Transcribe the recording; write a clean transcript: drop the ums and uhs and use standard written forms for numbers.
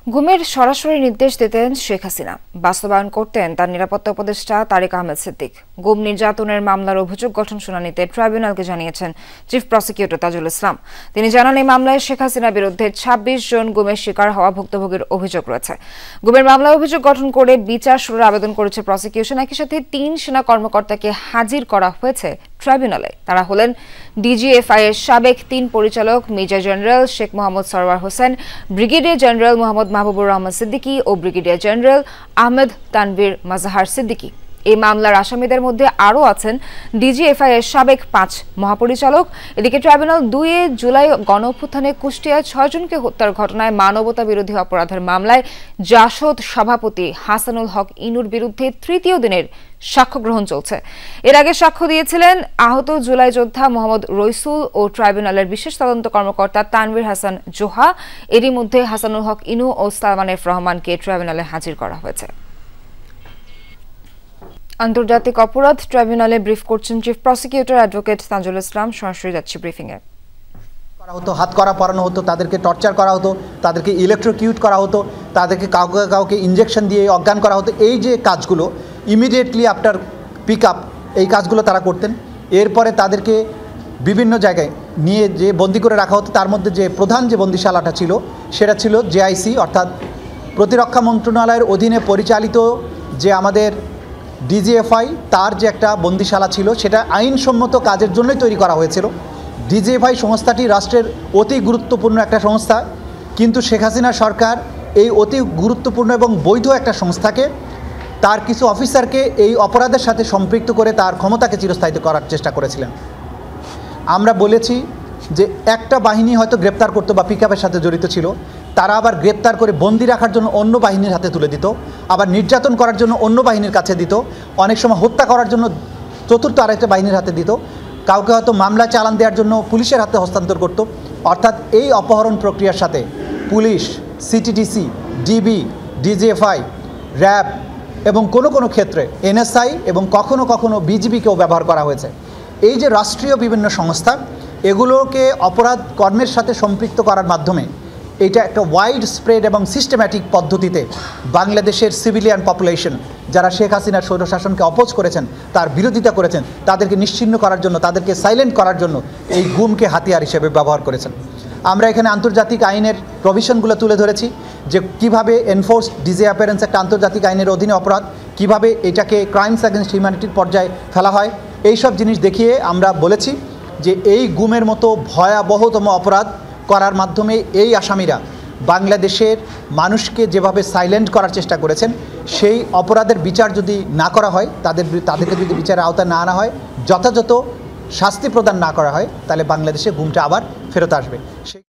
গুমের সরাসরি নির্দেশ দিতেন শেখ হাসিনা, বাস্তবায়ন করতেন তার নিরাপত্তা উপদেষ্টা তারেক আহমেদ সিদ্দিক। গুম নির্যাতনের মামলার অভিযোগ গঠন শুনানিতে ট্রাইব্যুনালকে জানিয়েছেন চিফ প্রসিকিউটর তাজুল ইসলাম। তিনি জানান, এই মামলায় শেখ হাসিনার বিরুদ্ধে ২৬ জন গুমের শিকার হওয়া ভুক্তভোগীর অভিযোগ রয়েছে। গুমের মামলায় অভিযোগ গঠন করে বিচার শুরুর আবেদন করেছে প্রসিকিউশন। একই সাথে ৩ সেনা কর্মকর্তাকে হাজির করা হয়েছে ট্রাইব্যুনালে। তারা হলেন ডিজিএফআই এর সাবেক ৩ পরিচালক major general Sheikh Mohammad Sarwar Hossain, brigadier general Mohammad Mahbubur Rahman Siddiqui ও ব্রিগেডিয়ার জেনারেল আহমেদ তানভীর মাজাহার সিদ্দিকী। এই মামলার আসামিদের মধ্যে আরও আছেন ডিজিএফআই এর সাবেক ৫ মহাপরিচালক। এদিকে ট্রাইব্যুনাল ২ জুলাই গণঅভ্যুত্থানে কুষ্টিয়ায় ৬ জনকে হত্যার ঘটনায় মানবতা বিরোধী অপরাধের মামলায় জাসদ সভাপতি হাসানুল হক ইনুর বিরুদ্ধে তৃতীয় দিনের সাক্ষ্য গ্রহণ চলছে। এর আগে সাক্ষ্য দিয়েছিলেন আহত জুলাই যোদ্ধা মোহাম্মদ রইসুল ও ট্রাইব্যুনালের বিশেষ তদন্ত কর্মকর্তা তানভীর হাসান জোহা। এরই মধ্যে হাসানুল হক ইনু ও সালমান এফ রহমানকে ট্রাইব্যুনালে হাজির করা হয়েছে। আন্তর্জাতিক অপরাধ ট্রাইব্যুনালে ব্রিফ করছেন chief prosecutor advocate Tajul Islam. সরাসরি যাচ্ছি ব্রিফিংয়ে। করা হতো, হাত করা পরানো হতো, তাদেরকে টর্চার করা হতো, তাদেরকে ইলেকট্রোকিউট করা হতো, তাদেরকে কাউকে ইঞ্জেকশন দিয়ে অজ্ঞান করা হতো। এই যে কাজগুলো ইমিডিয়েটলি আফটার পিক আপ এই কাজগুলো তারা করতেন। এরপরে তাদেরকে বিভিন্ন জায়গায় নিয়ে যে বন্দি করে রাখা হতো, তার মধ্যে যে প্রধান যে বন্দিশালাটা ছিল সেটা ছিল জেআইসি, অর্থাৎ প্রতিরক্ষা মন্ত্রণালয়ের অধীনে পরিচালিত যে আমাদের ডিজিএফআই, তার যে একটা বন্দিশালা ছিল সেটা আইনসম্মত কাজের জন্যই তৈরি করা হয়েছিল। ডিজিএফআই সংস্থাটি রাষ্ট্রের অতি গুরুত্বপূর্ণ একটা সংস্থা, কিন্তু শেখ হাসিনা সরকার এই অতি গুরুত্বপূর্ণ এবং বৈধ একটা সংস্থাকে, তার কিছু অফিসারকে এই অপরাধের সাথে সম্পৃক্ত করে তার ক্ষমতাকে চিরস্থায়িত করার চেষ্টা করেছিলেন। আমরা বলেছি যে একটা বাহিনী হয়তো গ্রেপ্তার করতো বা পিক আপের সাথে জড়িত ছিল, তারা আবার গ্রেপ্তার করে বন্দি রাখার জন্য অন্য বাহিনীর হাতে তুলে দিত, আবার নির্যাতন করার জন্য অন্য বাহিনীর কাছে দিত, অনেক সময় হত্যা করার জন্য চতুর্থ আরেকটা বাহিনীর হাতে দিত, কাউকে হয়তো মামলা চালান দেওয়ার জন্য পুলিশের হাতে হস্তান্তর করত। অর্থাৎ এই অপহরণ প্রক্রিয়ার সাথে police, CTTC, DB, DGFI, RAB এবং কোনো ক্ষেত্রে এনএসআই এবং কখনো বিজিবিকেও ব্যবহার করা হয়েছে। এই যে রাষ্ট্রীয় বিভিন্ন সংস্থা, এগুলোকে অপরাধ কর্মের সাথে সম্পৃক্ত করার মাধ্যমে এটা একটা ওয়াইড স্প্রেড এবং সিস্টেম্যাটিক পদ্ধতিতে বাংলাদেশের সিভিলিয়ান পপুলেশন যারা শেখ হাসিনার স্বৈরশাসনকে অপোজ করেছেন, তার বিরোধিতা করেছেন, তাদেরকে নিশ্চিহ্ন করার জন্য, তাদেরকে সাইলেন্ট করার জন্য এই গুমকে হাতিয়ার হিসেবে ব্যবহার করেছেন। আমরা এখানে আন্তর্জাতিক আইনের প্রভিশনগুলো তুলে ধরেছি যে কিভাবে এনফোর্সড ডিসঅ্যাপিয়ারেন্স একটা আন্তর্জাতিক আইনের অধীনে অপরাধ, কিভাবে এটাকে ক্রাইমস অ্যাগেন্সট হিউম্যানিটির পর্যায়ে ফেলা হয়। এই সব জিনিস দেখিয়ে আমরা বলেছি যে এই গুমের মতো ভয়াবহতম অপরাধ করার মাধ্যমে এই আসামিরা বাংলাদেশের মানুষকে যেভাবে সাইলেন্ট করার চেষ্টা করেছেন, সেই অপরাধের বিচার যদি না করা হয়, তাদেরকে যদি বিচারের আওতায় না আনা হয়, যথাযথ শাস্তি প্রদান না করা হয়, তাহলে বাংলাদেশে গুমটা আবার ফেরত আসবে।